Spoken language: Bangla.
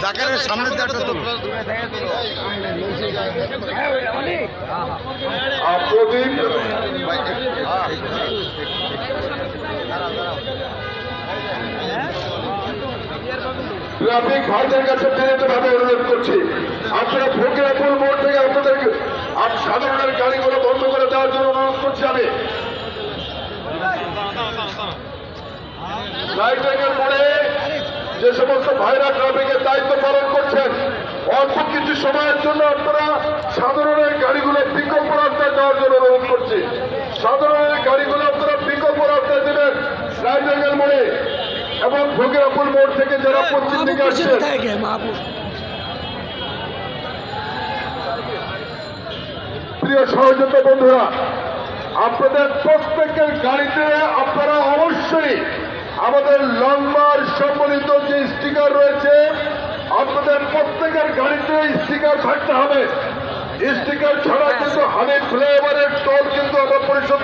জাকারের সামনে ট্রাফিক ভাইদের কাছে বিনীতভাবে অনুরোধ করছি, আপনারা ফকিরাপুর মোড় থেকে আপনাদের সাধারণের গাড়িগুলো বন্ধ করে দেওয়ার জন্য অনুরোধ করছি। আমি লাইটের মোড়ে যে সমস্ত ভাইরা ট্রাফিকের দায়িত্ব পালন করছেন, অল্প কিছু সময়ের জন্য আপনারা সাধারণের গাড়িগুলো বিকল্প রাস্তায় দেওয়ার জন্য অনুরোধ করছি। সাধারণের গাড়িগুলো আপনারা বিকল্প রাস্তায় দেবেন লাইটের মোড়ে এবং ফকিরাপুর মোড় থেকে যারা পশ্চিম দিকে আসছেন। প্রিয় সহযোগিতা বন্ধুরা, আপনাদের প্রত্যেকের গাড়িতে আপনারা অবশ্যই আমাদের লং মার্চ সম্বলিত যে স্টিকার রয়েছে, আপনাদের প্রত্যেকের গাড়িতে স্টিকার থাকতে হবে। স্টিকার ছাড়া কিন্তু হানি ফ্লেভারের টোল কিন্তু আমরা পরিশোধ